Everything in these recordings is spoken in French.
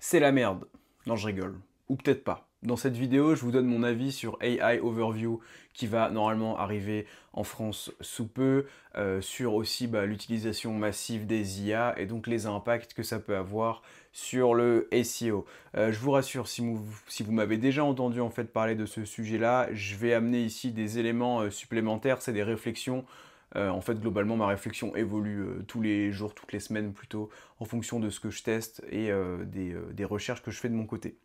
C'est la merde. Non, je rigole. Ou peut-être pas. Dans cette vidéo, je vous donne mon avis sur AI Overview qui va normalement arriver en France sous peu, sur aussi l'utilisation massive des IA et donc les impacts que ça peut avoir sur le SEO. Je vous rassure, si vous m'avez déjà entendu en fait parler de ce sujet-là, je vais amener ici des éléments supplémentaires, c'est des réflexions. En fait, globalement, ma réflexion évolue tous les jours, toutes les semaines plutôt, en fonction de ce que je teste et des recherches que je fais de mon côté.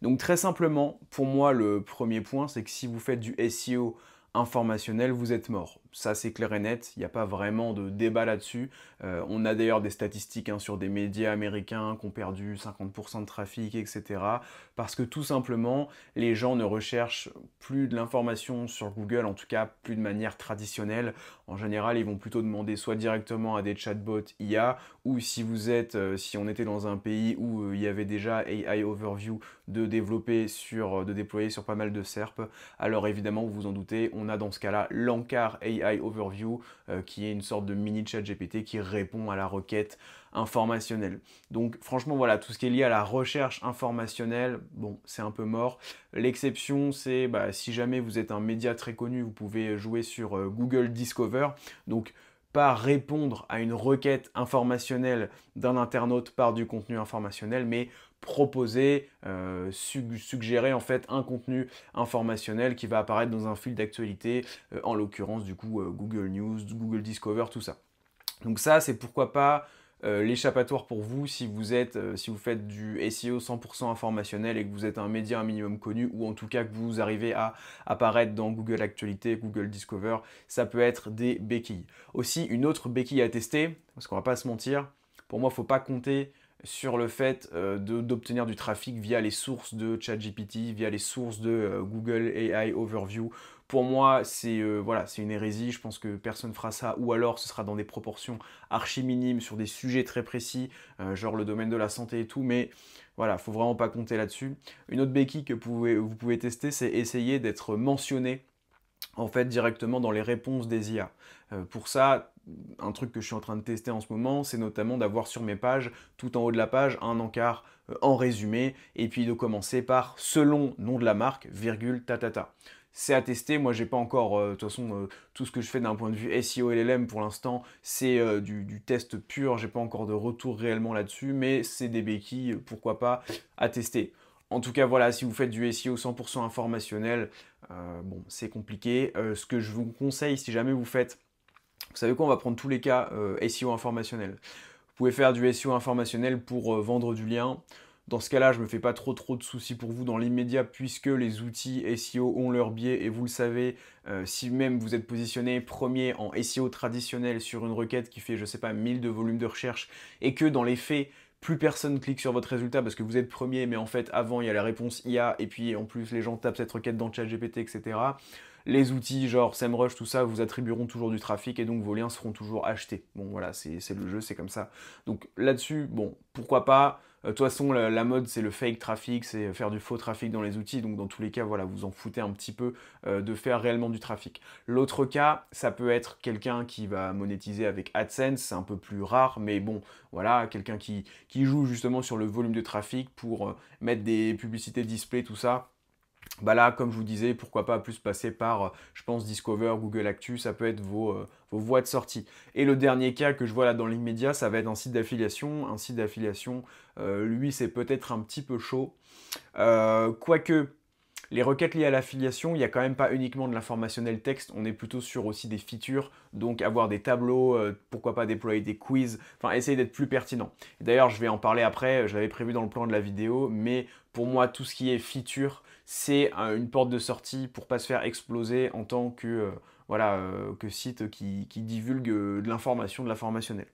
Donc très simplement, pour moi, le premier point, c'est que si vous faites du SEO informationnel, vous êtes mort. Ça, c'est clair et net, il n'y a pas vraiment de débat là-dessus. On a d'ailleurs des statistiques sur des médias américains qui ont perdu 50% de trafic, etc. Parce que tout simplement, les gens ne recherchent plus de l'information sur Google, en tout cas plus de manière traditionnelle. En général, ils vont plutôt demander soit directement à des chatbots IA, ou si si on était dans un pays où il y avait déjà AI Overview de déployer sur pas mal de SERP, alors évidemment, vous vous en doutez, on a dans ce cas-là l'Ankar AI Overview, qui est une sorte de mini chat GPT qui répond à la requête informationnelle. Donc franchement, voilà, tout ce qui est lié à la recherche informationnelle, bon, c'est un peu mort. L'exception, c'est si jamais vous êtes un média très connu, vous pouvez jouer sur Google Discover. Donc, pas répondre à une requête informationnelle d'un internaute par du contenu informationnel, mais proposer, suggérer en fait un contenu informationnel qui va apparaître dans un fil d'actualité, en l'occurrence du coup Google News, Google Discover, tout ça. Donc ça, c'est pourquoi pas l'échappatoire pour vous si si vous faites du SEO 100% informationnel et que vous êtes un média un minimum connu, ou en tout cas que vous arrivez à apparaître dans Google Actualité, Google Discover, ça peut être des béquilles. Aussi, une autre béquille à tester, parce qu'on va pas se mentir, pour moi, il ne faut pas compter sur le fait d'obtenir du trafic via les sources de ChatGPT, via les sources de Google AI Overview. Pour moi, c'est une hérésie. Je pense que personne ne fera ça, ou alors ce sera dans des proportions archi minimes sur des sujets très précis, genre le domaine de la santé et tout, mais voilà, faut vraiment pas compter là-dessus. Une autre béquille que vous pouvez tester, c'est essayer d'être mentionné en fait directement dans les réponses des IA. Pour ça, un truc que je suis en train de tester en ce moment, c'est notamment d'avoir sur mes pages, tout en haut de la page, un encart en résumé, et puis de commencer par selon nom de la marque, virgule, tatata. C'est à tester, moi j'ai pas encore, de toute façon, tout ce que je fais d'un point de vue SEO LLM pour l'instant, c'est du test pur, j'ai pas encore de retour réellement là-dessus, mais c'est des béquilles, pourquoi pas, à tester. En tout cas, voilà, si vous faites du SEO 100% informationnel, bon, c'est compliqué. Ce que je vous conseille, si jamais vous faites, vous savez quoi, on va prendre tous les cas SEO informationnel. Vous pouvez faire du SEO informationnel pour vendre du lien. Dans ce cas-là, je ne me fais pas trop de soucis pour vous dans l'immédiat, puisque les outils SEO ont leur biais, et vous le savez, si même vous êtes positionné premier en SEO traditionnel sur une requête qui fait, je sais pas, 1000 de volume de recherche, et que dans les faits, plus personne clique sur votre résultat parce que vous êtes premier, mais en fait, avant, il y a la réponse IA, et puis en plus, les gens tapent cette requête dans ChatGPT, etc. Les outils genre SEMrush, tout ça, vous attribueront toujours du trafic, et donc vos liens seront toujours achetés. Bon, voilà, c'est le jeu, c'est comme ça. Donc là-dessus, bon, pourquoi pas. De toute façon, la mode, c'est le fake trafic, c'est faire du faux trafic dans les outils. Donc dans tous les cas, voilà, vous en foutez un petit peu de faire réellement du trafic. L'autre cas, ça peut être quelqu'un qui va monétiser avec AdSense, c'est un peu plus rare, mais bon, voilà, quelqu'un qui joue justement sur le volume de trafic pour mettre des publicités display, tout ça. Là, comme je vous disais, pourquoi pas plus passer par, je pense, Discover, Google Actu, ça peut être vos voies de sortie. Et le dernier cas que je vois là dans l'immédiat, ça va être un site d'affiliation. Un site d'affiliation, lui, c'est peut-être un petit peu chaud. Quoique, les requêtes liées à l'affiliation, il n'y a quand même pas uniquement de l'informationnel texte, on est plutôt sur aussi des features, donc avoir des tableaux, pourquoi pas déployer des quiz, enfin essayer d'être plus pertinent. D'ailleurs, je vais en parler après, je l'avais prévu dans le plan de la vidéo, mais pour moi, tout ce qui est feature, c'est une porte de sortie pour pas se faire exploser en tant que, que site qui divulgue de l'information, de l'informationnel.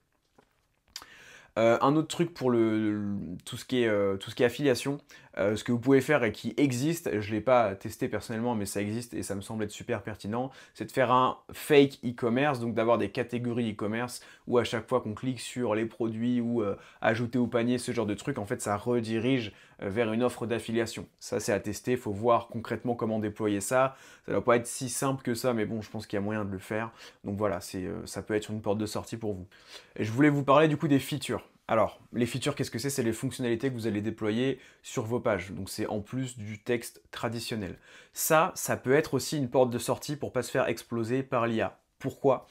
Un autre truc pour tout ce qui est affiliation, ce que vous pouvez faire et qui existe, je ne l'ai pas testé personnellement, mais ça existe et ça me semble être super pertinent, c'est de faire un fake e-commerce, donc d'avoir des catégories e-commerce où à chaque fois qu'on clique sur les produits ou ajouter au panier, ce genre de truc, en fait ça redirige vers une offre d'affiliation. Ça c'est à tester, il faut voir concrètement comment déployer ça. Ça ne doit pas être si simple que ça, mais bon, je pense qu'il y a moyen de le faire. Donc voilà, ça peut être une porte de sortie pour vous. Et je voulais vous parler du coup des features. Alors, les features, qu'est-ce que c'est? C'est les fonctionnalités que vous allez déployer sur vos pages. Donc c'est en plus du texte traditionnel. Ça peut être aussi une porte de sortie pour pas se faire exploser par l'IA. Pourquoi?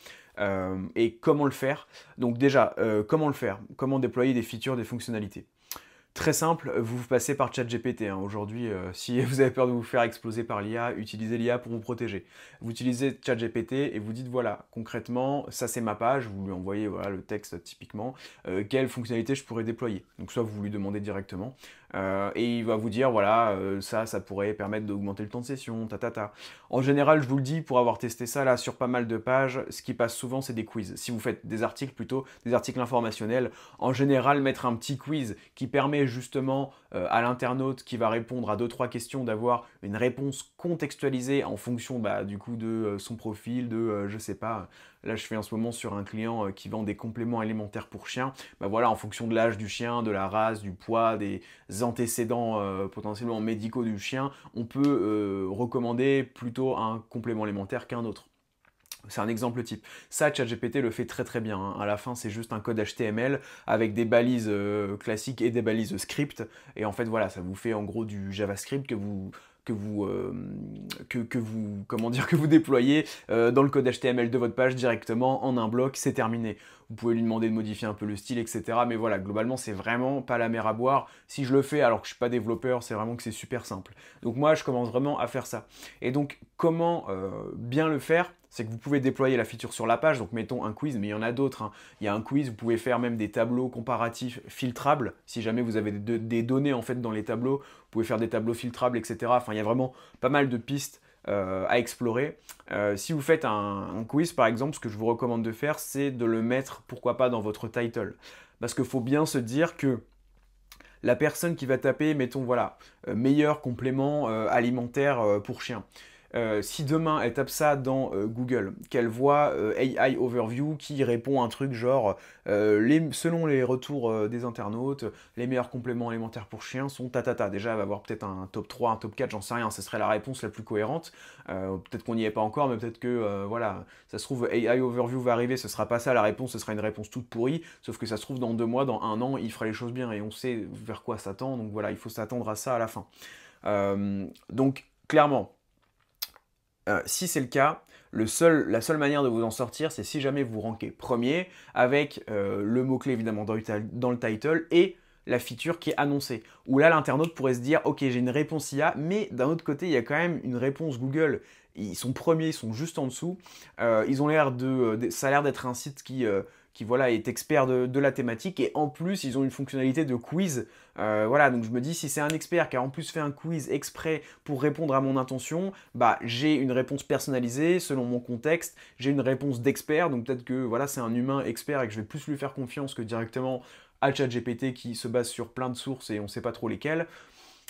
Et comment le faire? Donc déjà, comment le faire? Comment déployer des features, des fonctionnalités? Très simple, vous passez par ChatGPT, hein. Aujourd'hui, si vous avez peur de vous faire exploser par l'IA, utilisez l'IA pour vous protéger. Vous utilisez ChatGPT et vous dites voilà, concrètement, ça c'est ma page, vous lui envoyez voilà, le texte typiquement, quelle fonctionnalité je pourrais déployer. Donc soit vous lui demandez directement, et il va vous dire voilà, ça pourrait permettre d'augmenter le temps de session, ta. En général, je vous le dis, pour avoir testé ça là sur pas mal de pages, ce qui passe souvent c'est des quiz. Si vous faites des articles plutôt, des articles informationnels, en général mettre un petit quiz qui permet justement à l'internaute qui va répondre à 2-3 questions d'avoir une réponse contextualisée en fonction du coup de son profil, de je sais pas, là je fais en ce moment sur un client qui vend des compléments alimentaires pour chiens, voilà, en fonction de l'âge du chien, de la race, du poids, des antécédents potentiellement médicaux du chien, on peut recommander plutôt un complément alimentaire qu'un autre. C'est un exemple type. Ça, ChatGPT le fait très très bien, hein. À la fin, c'est juste un code HTML avec des balises classiques et des balises script. Et en fait, voilà, ça vous fait en gros du JavaScript comment dire, que vous déployez dans le code HTML de votre page directement en un bloc, c'est terminé. Vous pouvez lui demander de modifier un peu le style, etc. Mais voilà, globalement, c'est vraiment pas la mer à boire. Si je le fais alors que je suis pas développeur, c'est vraiment que c'est super simple. Donc moi, je commence vraiment à faire ça. Et donc, comment bien le faire? C'est que vous pouvez déployer la feature sur la page, donc mettons un quiz, mais il y en a d'autres, hein. Il y a un quiz, vous pouvez faire même des tableaux comparatifs filtrables, si jamais vous avez des données en fait dans les tableaux, vous pouvez faire des tableaux filtrables, etc. Enfin, il y a vraiment pas mal de pistes à explorer. Si vous faites un quiz, par exemple, ce que je vous recommande de faire, c'est de le mettre, pourquoi pas, dans votre title. Parce qu'il faut bien se dire que la personne qui va taper, mettons, voilà, meilleur complément alimentaire pour chien. Si demain elle tape ça dans Google, qu'elle voit AI Overview qui répond à un truc genre selon les retours des internautes, les meilleurs compléments alimentaires pour chiens sont tatata. Déjà, elle va avoir peut-être un top 3, un top 4, j'en sais rien, ce serait la réponse la plus cohérente. Peut-être qu'on n'y est pas encore, mais peut-être que voilà, ça se trouve AI Overview va arriver, ce sera pas ça la réponse, ce sera une réponse toute pourrie, sauf que ça se trouve dans 2 mois, dans 1 an, il fera les choses bien et on sait vers quoi s'attendre, donc voilà, il faut s'attendre à ça à la fin. Donc clairement, si c'est le cas, la seule manière de vous en sortir, c'est si jamais vous rankez premier, avec le mot-clé évidemment dans le title, et la feature qui est annoncée. Où là, l'internaute pourrait se dire, ok, j'ai une réponse IA, mais d'un autre côté, il y a quand même une réponse Google. Ils sont premiers, ils sont juste en dessous. Ils ont l'air ça a l'air d'être un site qui voilà, est expert de la thématique, et en plus, ils ont une fonctionnalité de quiz. Voilà, donc je me dis, si c'est un expert qui a en plus fait un quiz exprès pour répondre à mon intention, j'ai une réponse personnalisée selon mon contexte, j'ai une réponse d'expert, donc peut-être que voilà, c'est un humain expert et que je vais plus lui faire confiance que directement à ChatGPT qui se base sur plein de sources et on ne sait pas trop lesquelles.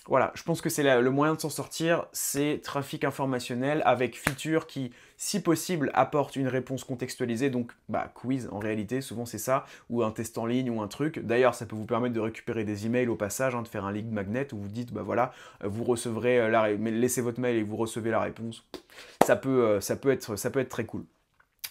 Voilà, je pense que c'est le moyen de s'en sortir, c'est trafic informationnel avec feature qui, si possible, apporte une réponse contextualisée, donc quiz en réalité, souvent c'est ça, ou un test en ligne ou un truc. D'ailleurs, ça peut vous permettre de récupérer des emails au passage, hein, de faire un lead magnet où vous dites, voilà, vous recevrez laissez votre mail et vous recevez la réponse. Ça peut être très cool.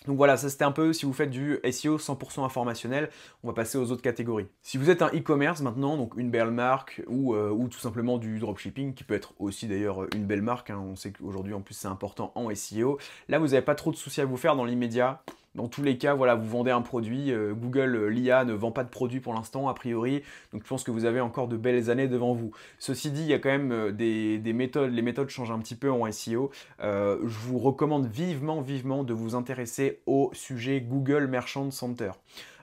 Donc voilà, ça c'était un peu si vous faites du SEO 100% informationnel. On va passer aux autres catégories. Si vous êtes un e-commerce maintenant, donc une belle marque ou tout simplement du dropshipping, qui peut être aussi d'ailleurs une belle marque, hein, on sait qu'aujourd'hui en plus c'est important en SEO, là vous n'avez pas trop de soucis à vous faire dans l'immédiat. Dans tous les cas, voilà, vous vendez un produit, Google, l'IA ne vend pas de produit pour l'instant, a priori, donc je pense que vous avez encore de belles années devant vous. Ceci dit, il y a quand même des méthodes, les méthodes changent un petit peu en SEO. Je vous recommande vivement de vous intéresser au sujet Google Merchant Center.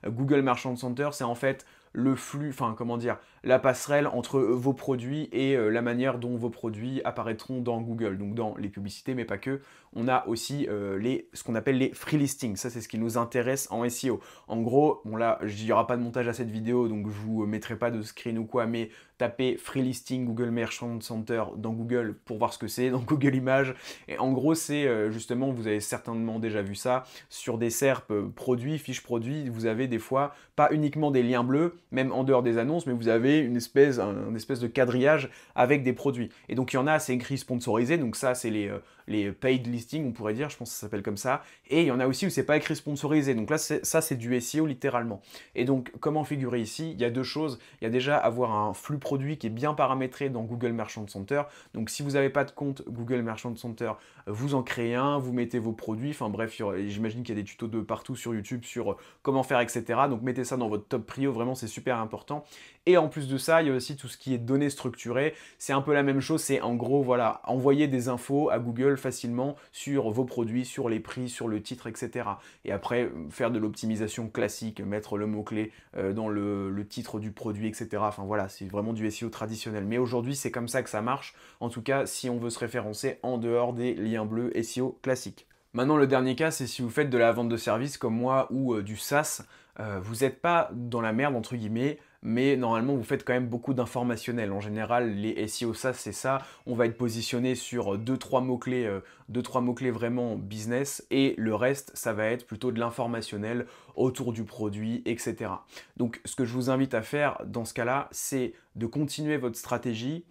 Google Merchant Center, c'est en fait le flux, enfin comment dire, la passerelle entre vos produits et la manière dont vos produits apparaîtront dans Google, donc dans les publicités, mais pas que. On a aussi ce qu'on appelle les free listings, ça c'est ce qui nous intéresse en SEO. En gros, bon là, il n'y aura pas de montage à cette vidéo, donc je vous mettrai pas de screen ou quoi, mais tapez free listing Google Merchant Center dans Google pour voir ce que c'est, dans Google Images. Et en gros, c'est justement, vous avez certainement déjà vu ça, sur des SERP produits, fiches produits, vous avez des fois pas uniquement des liens bleus, même en dehors des annonces, mais vous avez avez un espèce de quadrillage avec des produits. Et donc il y en a, c'est écrit sponsorisé, donc ça c'est les paid listings, on pourrait dire, je pense que ça s'appelle comme ça. Et il y en a aussi où c'est pas écrit sponsorisé, donc là ça c'est du SEO littéralement. Et donc comment figurer ici? Il y a deux choses. Il y a déjà avoir un flux produit qui est bien paramétré dans Google Merchant Center. Donc si vous n'avez pas de compte Google Merchant Center, vous en créez un, vous mettez vos produits, enfin bref, j'imagine qu'il y a des tutos de partout sur YouTube sur comment faire, etc. Donc mettez ça dans votre top prio, vraiment c'est super important. Et en plus de ça, il y a aussi tout ce qui est données structurées. C'est un peu la même chose, c'est en gros, voilà, envoyer des infos à Google facilement sur vos produits, sur les prix, sur le titre, etc. Et après, faire de l'optimisation classique, mettre le mot-clé dans le titre du produit, etc. Enfin voilà, c'est vraiment du SEO traditionnel. Mais aujourd'hui, c'est comme ça que ça marche. En tout cas, si on veut se référencer en dehors des liens bleus SEO classiques. Maintenant, le dernier cas, c'est si vous faites de la vente de services comme moi ou du SaaS, vous n'êtes pas dans la merde, entre guillemets, mais normalement, vous faites quand même beaucoup d'informationnel. En général, les SEO SaaS, c'est ça. On va être positionné sur 2-3 mots-clés, vraiment business, et le reste, ça va être plutôt de l'informationnel autour du produit, etc. Donc, ce que je vous invite à faire dans ce cas-là, c'est de continuer votre stratégie,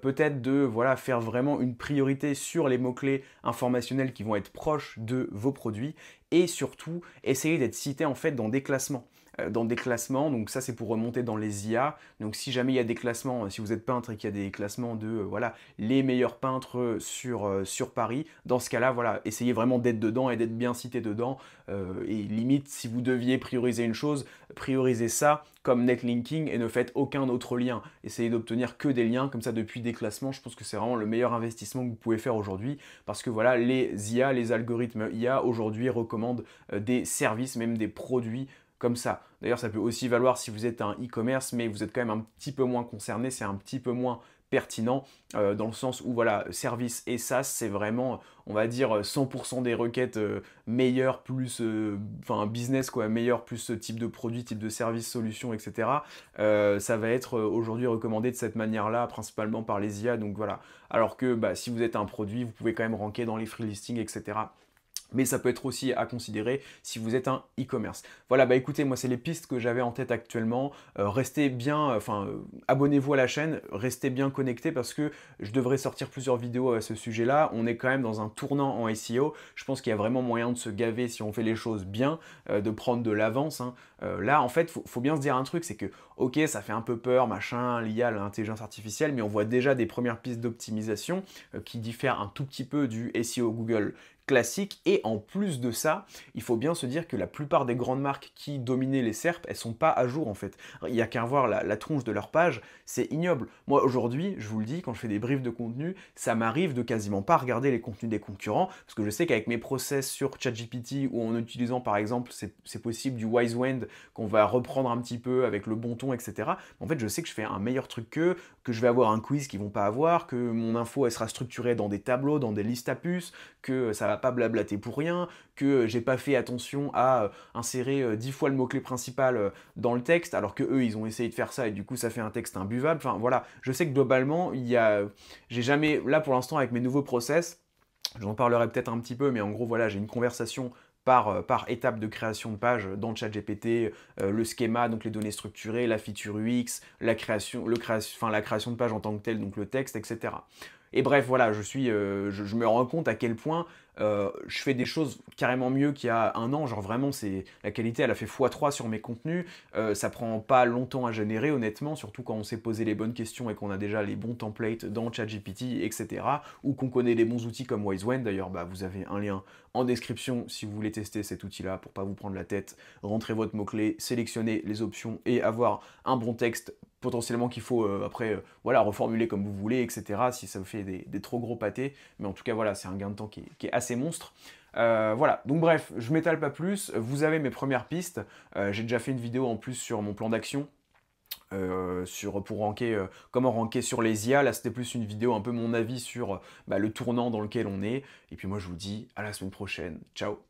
peut-être de voilà, faire vraiment une priorité sur les mots-clés informationnels qui vont être proches de vos produits, et surtout, essayer d'être cité en fait dans des classements. Donc ça c'est pour remonter dans les IA. Donc si jamais il y a des classements, si vous êtes peintre et qu'il y a des classements de voilà, les meilleurs peintres sur Paris, dans ce cas-là, voilà, essayez vraiment d'être dedans et d'être bien cité dedans. Et limite, si vous deviez prioriser une chose, priorisez ça comme netlinking et ne faites aucun autre lien. Essayez d'obtenir que des liens comme ça depuis des classements. Je pense que c'est vraiment le meilleur investissement que vous pouvez faire aujourd'hui parce que voilà, les IA, les algorithmes IA aujourd'hui recommandent des services, même des produits comme ça. D'ailleurs, ça peut aussi valoir si vous êtes un e-commerce, mais vous êtes quand même un petit peu moins concerné, c'est un petit peu moins pertinent dans le sens où voilà, service et SaaS, c'est vraiment, on va dire, 100% des requêtes meilleures plus, enfin business quoi, meilleur plus ce type de produit, type de service, solution, etc. Ça va être aujourd'hui recommandé de cette manière-là, principalement par les IA, donc voilà. Alors que bah, si vous êtes un produit, vous pouvez quand même ranker dans les free listings, etc. Mais ça peut être aussi à considérer si vous êtes un e-commerce. Voilà, bah écoutez, moi c'est les pistes que j'avais en tête actuellement. Restez bien, abonnez-vous à la chaîne, restez bien connectés parce que je devrais sortir plusieurs vidéos à ce sujet-là. On est quand même dans un tournant en SEO. Je pense qu'il y a vraiment moyen de se gaver si on fait les choses bien, de prendre de l'avance, hein. Là, en fait, faut bien se dire un truc, c'est que, ok, ça fait un peu peur, machin, l'IA, l'intelligence artificielle, mais on voit déjà des premières pistes d'optimisation qui diffèrent un tout petit peu du SEO Google classique. Et en plus de ça, il faut bien se dire que la plupart des grandes marques qui dominaient les SERP, elles sont pas à jour en fait. Il n'y a qu'à voir la tronche de leur page, c'est ignoble. Moi aujourd'hui, je vous le dis, quand je fais des briefs de contenu, ça m'arrive de quasiment pas regarder les contenus des concurrents, parce que je sais qu'avec mes process sur ChatGPT ou en utilisant par exemple, c'est possible du Wisewend qu'on va reprendre un petit peu avec le bon ton, etc. En fait, je sais que je fais un meilleur truc qu'eux, que je vais avoir un quiz qu'ils vont pas avoir, que mon info elle sera structurée dans des tableaux, dans des listes à puces, que ça va pas blablater pour rien, que j'ai pas fait attention à insérer 10 fois le mot-clé principal dans le texte, alors que eux ils ont essayé de faire ça et du coup ça fait un texte imbuvable. Enfin voilà, je sais que globalement, j'ai jamais, là pour l'instant avec mes nouveaux process, j'en parlerai peut-être un petit peu, mais en gros voilà, j'ai une conversation par étape de création de page dans le chat GPT, le schéma, donc les données structurées, la feature UX, la création de page en tant que telle, donc le texte, etc. Et bref, voilà, je me rends compte à quel point je fais des choses carrément mieux qu'il y a un an. Genre vraiment, la qualité, elle a fait x3 sur mes contenus. Ça prend pas longtemps à générer, honnêtement, surtout quand on s'est posé les bonnes questions et qu'on a déjà les bons templates dans ChatGPT, etc. Ou qu'on connaît les bons outils comme Wisewend. D'ailleurs, bah, vous avez un lien en description si vous voulez tester cet outil-là pour pas vous prendre la tête. Rentrez votre mot-clé, sélectionnez les options et avoir un bon texte potentiellement qu'il faut après voilà, reformuler comme vous voulez, etc. si ça vous fait des trop gros pâtés. Mais en tout cas, voilà, c'est un gain de temps qui est assez monstre. Voilà, donc bref, je m'étale pas plus. Vous avez mes premières pistes. J'ai déjà fait une vidéo en plus sur mon plan d'action. Pour ranker, comment ranker sur les IA. Là, c'était plus une vidéo, un peu mon avis sur le tournant dans lequel on est. Et puis moi, je vous dis à la semaine prochaine. Ciao!